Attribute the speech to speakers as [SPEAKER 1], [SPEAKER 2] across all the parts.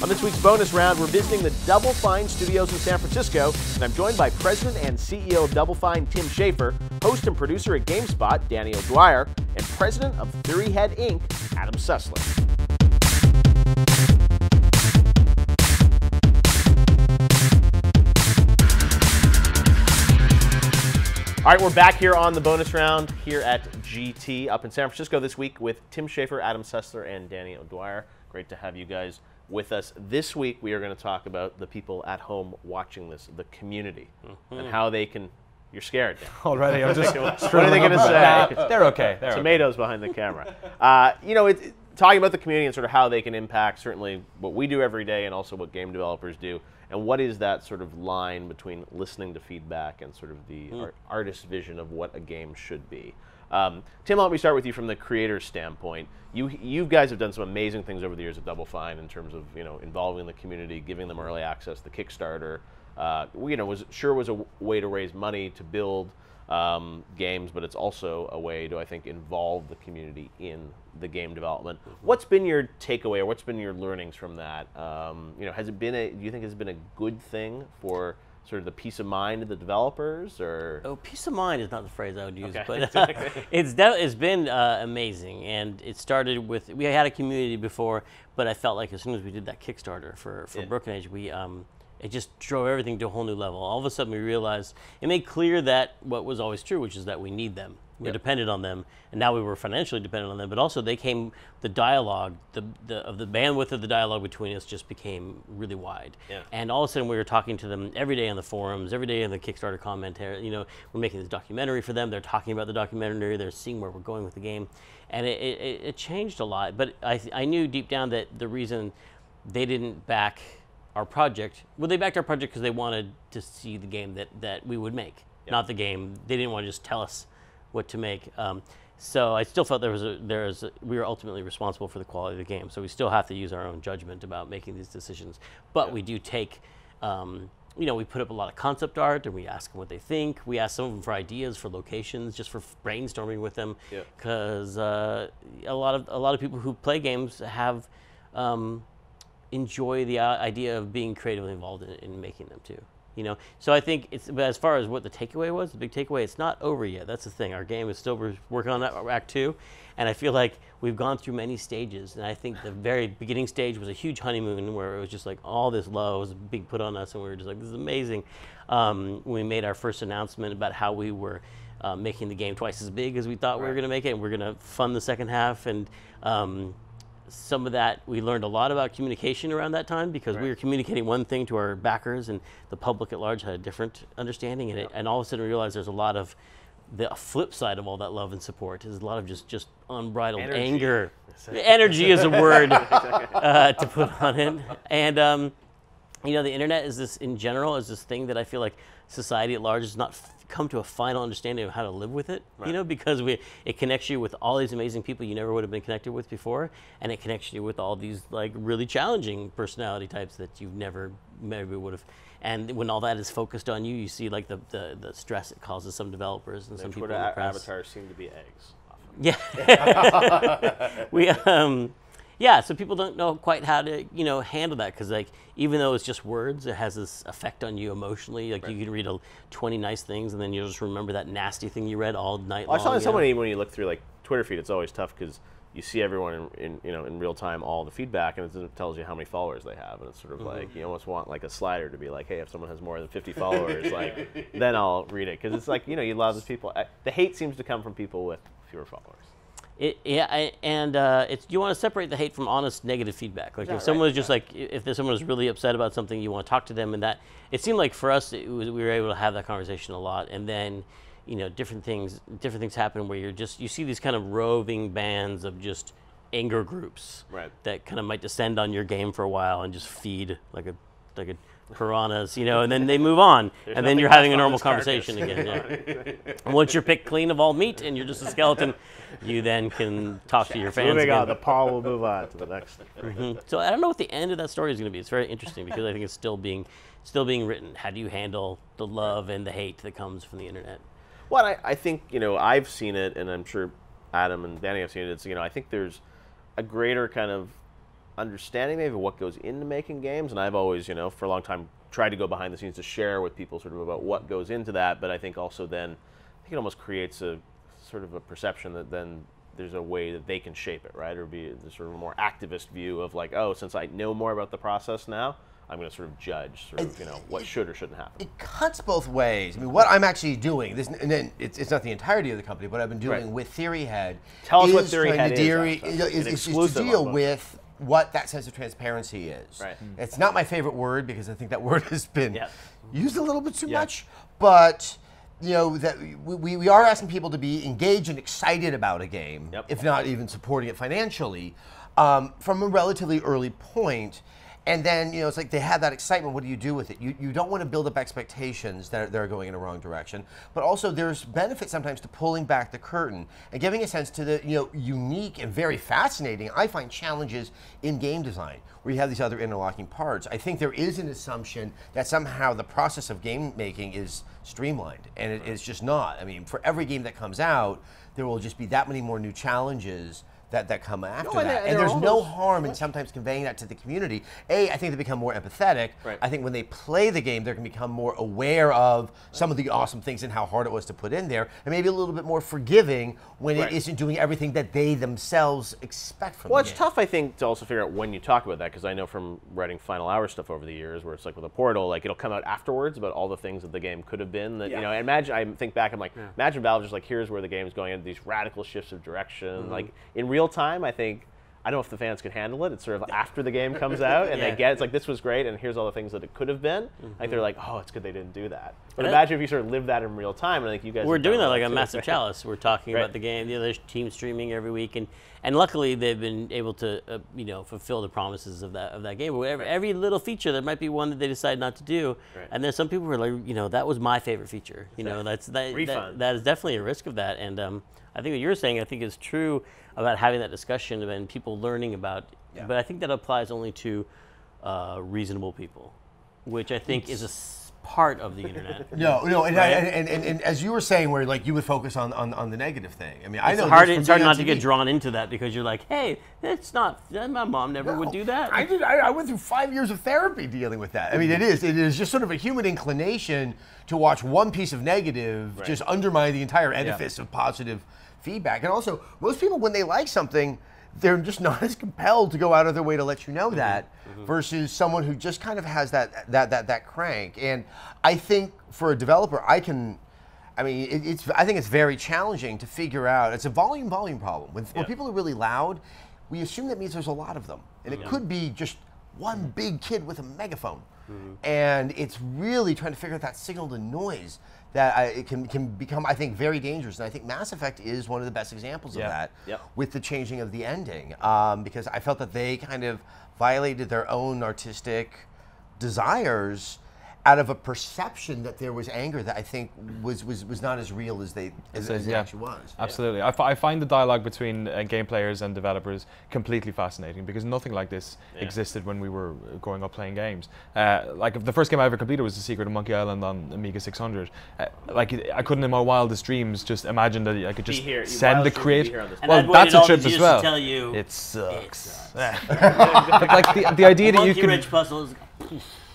[SPEAKER 1] On this week's bonus round, we're visiting the Double Fine studios in San Francisco, and I'm joined by President and CEO of Double Fine, Tim Schafer, host and producer at GameSpot, Danny O'Dwyer, and President of Theory Head Inc., Adam Sessler. All right, we're back here on the bonus round here at GT up in San Francisco this week with Tim Schafer, Adam Sessler, and Danny O'Dwyer. Great to have you guys with us. This week we are going to talk about the people at home watching this, the community, and how they can... You're scared now.
[SPEAKER 2] Already, I'm just...
[SPEAKER 1] What are they going to say?
[SPEAKER 2] They're okay. They're
[SPEAKER 1] Tomatoes behind the camera. You know, talking about the community and sort of how they can impact certainly what we do every day and also what game developers do. And what is that sort of line between listening to feedback and sort of the artist's vision of what a game should be? Tim, let me start with you from the creator's standpoint. You guys have done some amazing things over the years at Double Fine in terms of involving the community, giving them early access, the Kickstarter. Was a way to raise money to build games, but it's also a way to, I think, involve the community in the game development. What's been your takeaway, or what's been your learnings from that? Has it been do you think it's been a good thing for sort of the peace of mind of the developers, or?
[SPEAKER 3] Oh, peace of mind is not the phrase I would use,
[SPEAKER 1] okay.
[SPEAKER 3] but it's been amazing, and it started with, we had a community before, but I felt like as soon as we did that Kickstarter for Broken Age, it just drove everything to a whole new level. All of a sudden we realized, it made clear that what was always true, which is that we need them. We're dependent on them, and now we were financially dependent on them, but also the dialogue, the bandwidth of the dialogue between us just became really wide. Yeah. And all of a sudden we were talking to them every day on the forums, every day in the Kickstarter commentary. We're making this documentary for them, they're talking about the documentary, they're seeing where we're going with the game, and it changed a lot. But I knew deep down that the reason they didn't back our project, well, they backed our project because they wanted to see the game that we would make, not the game. They didn't want to just tell us what to make. So I still felt we were ultimately responsible for the quality of the game. So we still have to use our own judgment about making these decisions. But we do take, we put up a lot of concept art, and we ask them what they think. We ask some of them for ideas for locations, just for brainstorming with them, because a lot of people who play games have enjoy the idea of being creatively involved in making them too. So I think but as far as what the takeaway was, the big takeaway, it's not over yet. That's the thing. Our game is still, we're working on that Act 2, and I feel like we've gone through many stages, and I think the very beginning stage was a huge honeymoon where it was just like all this love was being put on us, and we were just like, this is amazing. We made our first announcement about how we were making the game twice as big as we thought we were going to make it, and we're going to fund the second half, and some of that, we learned a lot about communication around that time, because we were communicating one thing to our backers, and the public at large had a different understanding, and all of a sudden we realized there's a lot of the flip side of all that love and support is a lot of just unbridled anger. Energy is a word to put on it. And the internet is this, in general, is this thing that I feel like society at large has not come to a final understanding of how to live with it, because it connects you with all these amazing people you never would have been connected with before, and it connects you with all these like really challenging personality types that you've never maybe would have. And when all that is focused on you, you see like the stress it causes some developers and some people in the press.
[SPEAKER 1] Avatars seem to be eggs often.
[SPEAKER 3] Yeah, so people don't know quite how to, handle that, because like, even though it's just words, it has this effect on you emotionally. Like you can read 20 nice things, and then you'll just remember that nasty thing you read all night long.
[SPEAKER 1] I saw someone, when you look through like Twitter feed, it's always tough because you see everyone in real time, all the feedback, and it tells you how many followers they have, and it's sort of like you almost want like a slider to be like, hey, if someone has more than 50 followers, like then I'll read it, because it's like you love those people. The hate seems to come from people with fewer followers.
[SPEAKER 3] You want to separate the hate from honest negative feedback. Like if someone was just like, if someone was really upset about something, you want to talk to them, and that it seemed like for us we were able to have that conversation a lot, and then different things happen where you see these kind of roving bands of just anger groups that kind of might descend on your game for a while and just feed like a piranhas, and then they move on, and then you're having a normal conversation again. And once you're picked clean of all meat and you're just a skeleton, you then can talk to your fans again.
[SPEAKER 1] The paw will move on to the next.
[SPEAKER 3] So I don't know what the end of that story is going to be. It's very interesting, because I think it's still being written. How do you handle the love and the hate that comes from the internet?
[SPEAKER 1] Well, I think I've seen it, and I'm sure Adam and Danny have seen it. It's I think there's a greater kind of understanding maybe of what goes into making games, and I've always, for a long time tried to go behind the scenes to share with people sort of about what goes into that, but I think also then, I think it almost creates a sort of a perception that then there's a way that they can shape it, right? Or be the sort of a more activist view of like, oh, since I know more about the process now, I'm going to sort of judge sort of, what should or shouldn't happen.
[SPEAKER 2] It cuts both ways. I mean, what I'm actually doing, and then it's not the entirety of the company, but I've been doing with Theory Head.
[SPEAKER 1] Tell us what Theory Head
[SPEAKER 2] is to deal with what that sense of transparency is.
[SPEAKER 1] Right.
[SPEAKER 2] It's not my favorite word because I think that word has been used a little bit too much, but that we are asking people to be engaged and excited about a game, if not even supporting it financially, from a relatively early point. And then, it's like they have that excitement. What do you do with it? You don't want to build up expectations that are going in a wrong direction. But also, there's benefit sometimes to pulling back the curtain and giving a sense to the unique and very fascinating, I find, challenges in game design, where you have these other interlocking parts. I think there is an assumption that somehow the process of game making is streamlined, and it's just not. I mean, for every game that comes out, there will just be that many more new challenges that come after that. And there's no harm in sometimes conveying that to the community. I think they become more empathetic.
[SPEAKER 1] Right.
[SPEAKER 2] I think when they play the game, they can become more aware of some of the awesome things and how hard it was to put in there, and maybe a little bit more forgiving when it isn't doing everything that they themselves expect from the game.
[SPEAKER 1] Well, it's tough, I think, to also figure out when you talk about that, because I know from writing Final Hour stuff over the years, where it's like with a Portal, like it'll come out afterwards about all the things that the game could have been. That I think back, I'm like, imagine Valve just like, here's where the game's going into these radical shifts of direction, like in real time. I don't know if the fans could handle it. It's sort of after the game comes out and they get it's like, this was great and here's all the things that it could have been. Like they're like, oh, it's good they didn't do that. But imagine if you sort of live that in real time. And I think you guys
[SPEAKER 3] we're doing that like a Massive Chalice. We're talking about the game. There's team streaming every week, and luckily they've been able to fulfill the promises of that game. Every little feature, there might be one that they decide not to do, and there's some people who are like, that was my favorite feature. That is definitely a risk of that. And I think what you're saying, I think, is true about having that discussion and people learning about. But I think that applies only to reasonable people, which I think is a part of the internet.
[SPEAKER 2] No, and as you were saying, where like you would focus on the negative thing. I mean,
[SPEAKER 3] it's hard not to get drawn into that because you're like, hey, it's not. My mom never would do that.
[SPEAKER 2] I went through 5 years of therapy dealing with that. I mean, it is just sort of a human inclination to watch one piece of negative just undermine the entire edifice of positive feedback. And also, most people, when they like something, they're just not as compelled to go out of their way to let you know that versus someone who just kind of has that crank. And I think for a developer, I think it's very challenging to figure out. It's a volume problem. When people are really loud, we assume that means there's a lot of them. And it could be just one big kid with a megaphone. And it's really trying to figure out that signal to noise that it can become, I think, very dangerous. And I think Mass Effect is one of the best examples of that with the changing of the ending. Because I felt that they kind of violated their own artistic desires out of a perception that there was anger that I think was not as real as it actually was.
[SPEAKER 4] Absolutely. I find the dialogue between game players and developers completely fascinating because nothing like this existed when we were growing up playing games. Like the first game I ever completed was The Secret of Monkey Island on Amiga 600. I couldn't in my wildest dreams just imagine that I could just send the creator.
[SPEAKER 3] Well, that's a trip as well. Tell you
[SPEAKER 4] it sucks. Like the idea that you could...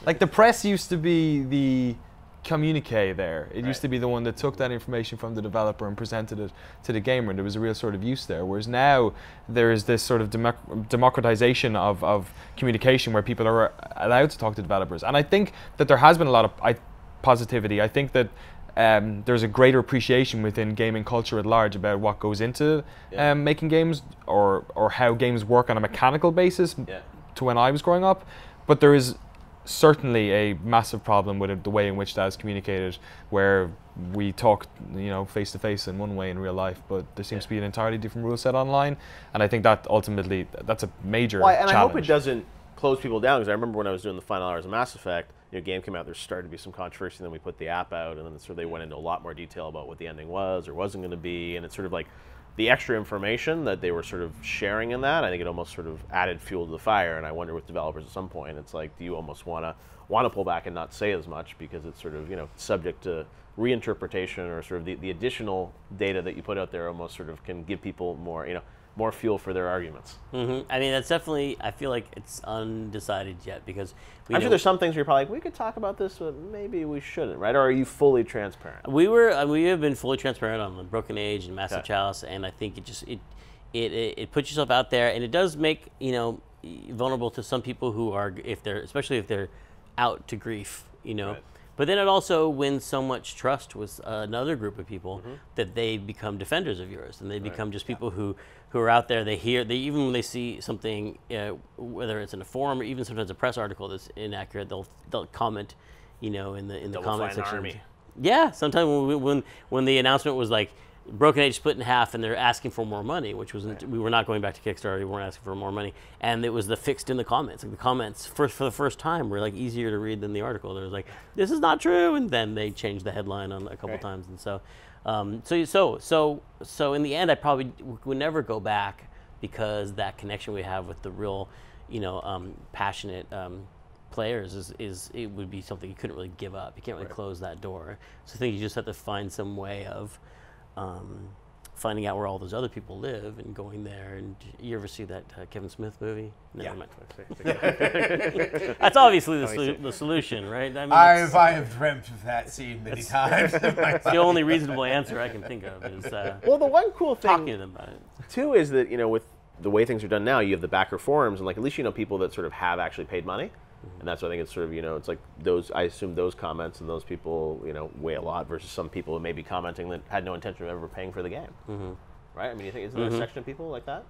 [SPEAKER 4] Like the press used to be the communique there. It used to be the one that took that information from the developer and presented it to the gamer, and there was a real sort of use there. Whereas now there is this sort of democratization of communication where people are allowed to talk to developers. And I think that there has been a lot of positivity. I think that there's a greater appreciation within gaming culture at large about what goes into making games or how games work on a mechanical basis to when I was growing up. But there is certainly a massive problem with the way in which that is communicated, where we talk, face to face in one way in real life, but there seems to be an entirely different rule set online, and I think that ultimately that's a major challenge.
[SPEAKER 1] I hope it doesn't close people down, because I remember when I was doing the final hours of Mass Effect, game came out, there started to be some controversy, and then we put the app out, and then sort of they went into a lot more detail about what the ending was or wasn't going to be, and it's sort of like the extra information that they were sort of sharing in that, I think it almost sort of added fuel to the fire. And I wonder with developers at some point, it's like, do you almost want to pull back and not say as much because it's sort of subject to reinterpretation, or sort of the additional data that you put out there almost sort of can give people more more fuel for their arguments.
[SPEAKER 3] Mm-hmm. I mean, that's definitely, I feel like it's undecided yet because
[SPEAKER 1] I'm sure there's some things where you're probably like, we could talk about this, but maybe we shouldn't, right? Or are you fully transparent?
[SPEAKER 3] We have been fully transparent on the Broken Age and Massive Chalice, and I think it puts yourself out there, and it does make, you know, vulnerable to some people who are, especially if they're out to grief, you know. Right. But then it also wins so much trust with another group of people that they become defenders of yours, and they become just people who are out there. They even when they see something, whether it's in a forum or even sometimes a press article that's inaccurate, they'll comment, you know, in the comment section. Army. Yeah, sometimes when the announcement was like Broken Age split in half, and they're asking for more money, which was we were not going back to Kickstarter. We weren't asking for more money, and it was fixed in the comments. Like the comments for the first time were like easier to read than the article. There was like, "This is not true," and then they changed the headline on a couple times, and so in the end, I probably would never go back because that connection we have with the real, you know, passionate. Players it would be something you couldn't really give up. You can't really close that door. So I think you just have to find some way of finding out where all those other people live and going there. And you ever see that Kevin Smith movie? Never mind. That's obviously the solution, right? I mean,
[SPEAKER 2] I have dreamt of that scene many times.
[SPEAKER 3] It's the only reasonable answer I can think of is
[SPEAKER 1] well, the one cool thing
[SPEAKER 3] talking to them about it.
[SPEAKER 1] Too is that, you know, with the way things are done now, you have the backer forums, and like at least you know people that sort of have actually paid money. And that's why I think it's sort of, you know, it's like those, I assume those comments and those people, you know, weigh a lot versus some people who may be commenting that had no intention of ever paying for the game. Right? I mean, you think, isn't there a section of people like that?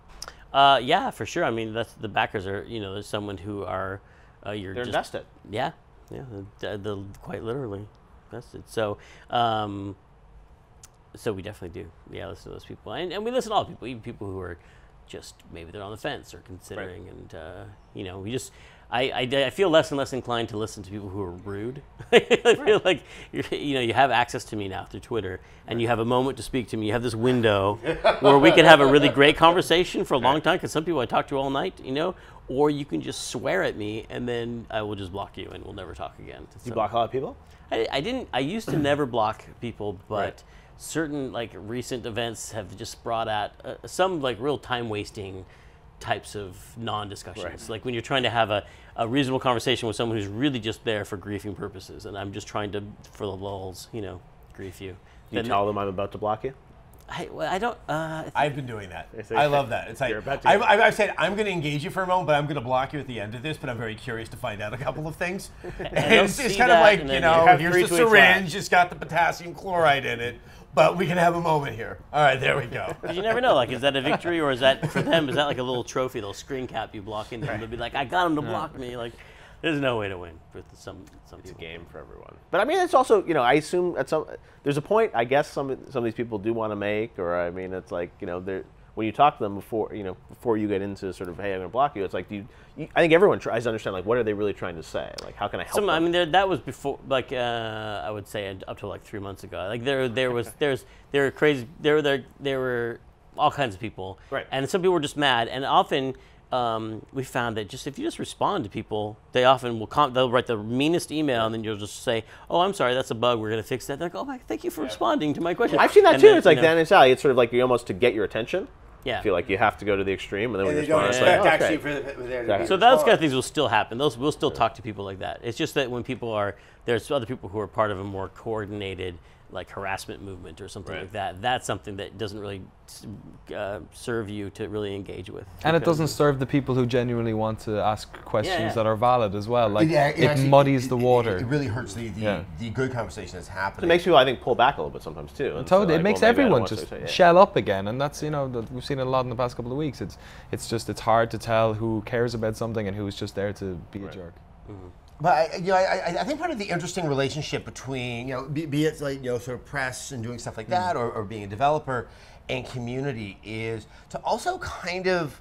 [SPEAKER 3] Yeah, for sure. I mean, that's the backers are, you know, there's someone who are,
[SPEAKER 1] they're just invested.
[SPEAKER 3] Yeah. They're quite literally invested. So, so we definitely do. Yeah, listen to those people. And we listen to all people, even people who are just, maybe they're on the fence or considering. Right. And, you know, we just, I feel less and less inclined to listen to people who are rude. I feel like you know, you have access to me now through Twitter, and you have a moment to speak to me. You have this window where we can have a really great conversation for a long time, because some people I talk to all night, you know, or you can just swear at me, and then I will just block you, and we'll never talk again.
[SPEAKER 1] You block a lot of people?
[SPEAKER 3] I didn't. I used to never block people, but certain like recent events have just brought out some like real time wasting types of non-discussions. Like when you're trying to have a reasonable conversation with someone who's really just there for griefing purposes, and I'm just trying to, for the lulls, you know, grief you.
[SPEAKER 1] You tell them I'm about to block you?
[SPEAKER 3] I don't.
[SPEAKER 2] I've been doing that. I love that. It's like I've said I'm going to engage you for a moment, but I'm going to block you at the end of this. But I'm very curious to find out a couple of things. And it's kind of like, you know, here's the syringe. It's got the potassium chloride in it. But we can have a moment here. All right, there we go.
[SPEAKER 3] Because you never know. Like, is that a victory, or is that for them? Is that like a little trophy? They'll screen cap you blocking them. They'll be like, "I got him to block me." Like, there's no way to win with some people.
[SPEAKER 1] It's a game for everyone. But I mean, it's also, you know, I assume at there's a point. I guess some of these people do want to make, or I mean, it's like, you know, when you talk to them before you get into sort of, hey, I'm going to block you. It's like, I think everyone tries to understand, like, what are they really trying to say? Like, how can I help them?
[SPEAKER 3] I mean, that was before, like, I would say up to like 3 months ago. Like, there were crazy, there were all kinds of people,
[SPEAKER 1] right?
[SPEAKER 3] And some people were just mad, and often we found that just if you just respond to people, they often will they'll write the meanest email, and then you'll just say, "Oh, I'm sorry, that's a bug. We're going to fix that." They're like, "Oh, thank you for responding to my question."
[SPEAKER 1] I've seen that too. It's like Dan and Sally. It's sort of like you almost to get your attention.
[SPEAKER 3] Yeah.
[SPEAKER 1] I feel like you have to go to the extreme, and then when you respond, it's
[SPEAKER 2] like,
[SPEAKER 3] So those kind of things will still happen. We'll still talk to people like that. It's just that when there's other people who are part of a more coordinated, like, harassment movement or something like that. That's something that doesn't really serve you to really engage with.
[SPEAKER 4] And it doesn't serve the people who genuinely want to ask questions that are valid as well. Like, it
[SPEAKER 2] actually
[SPEAKER 4] muddies the water.
[SPEAKER 2] It really hurts the good conversation that's happening.
[SPEAKER 1] It makes people, I think, pull back a little bit sometimes too. And
[SPEAKER 4] totally, it makes everyone just shell up again, and that's, you know, we've seen it a lot in the past couple of weeks. It's hard to tell who cares about something and who's just there to be a jerk.
[SPEAKER 3] Mm-hmm.
[SPEAKER 2] But I think part of the interesting relationship between, you know, be it like, you know, sort of press and doing stuff like that, or being a developer, and community, is to also kind of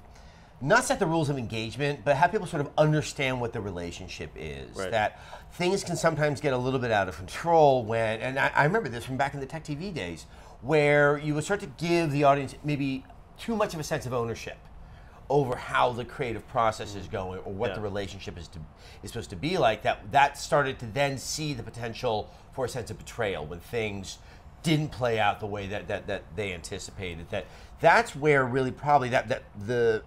[SPEAKER 2] not set the rules of engagement, but have people sort of understand what the relationship is.
[SPEAKER 1] Right.
[SPEAKER 2] That things can sometimes get a little bit out of control when, and I remember this from back in the Tech TV days, where you would start to give the audience maybe too much of a sense of ownership over how the creative process is going, or what the relationship is supposed to be like. That started to then see the potential for a sense of betrayal when things didn't play out the way that they anticipated. That's where really probably the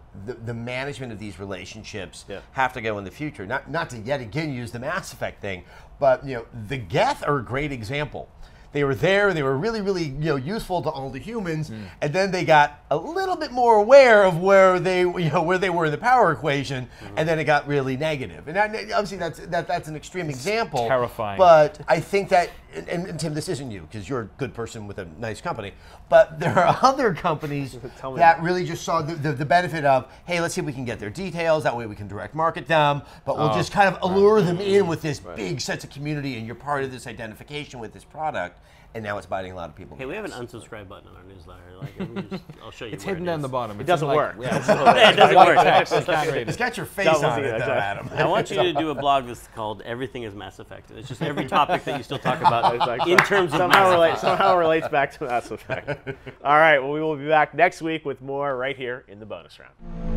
[SPEAKER 2] management of these relationships have to go in the future. Not to yet again use the Mass Effect thing, but the Geth are a great example. They were there, they were really, really useful to all the humans, and then they got a little bit more aware of where they where they were in the power equation, and then it got really negative. And obviously that's an extreme example.
[SPEAKER 4] Terrifying.
[SPEAKER 2] But I think that, and Tim, this isn't you because you're a good person with a nice company, but there are other companies that really just saw the benefit of, hey, let's see if we can get their details, that way we can direct market them, but we'll just kind of allure them in with this big sense of community, and you're part of this identification with this product. And now it's biting a lot of people.
[SPEAKER 3] Hey, we have an unsubscribe button on our newsletter. Like, I'll show you.
[SPEAKER 4] It's hidden down the bottom.
[SPEAKER 1] It doesn't work.
[SPEAKER 3] Yeah, it doesn't work.
[SPEAKER 2] It's got your face on it, though, Adam.
[SPEAKER 3] I want you to do a blog that's called "Everything is Mass Effect." It's just every topic that you still talk about in terms of
[SPEAKER 1] somehow relates back to Mass Effect. All right. Well, we will be back next week with more right here in the bonus round.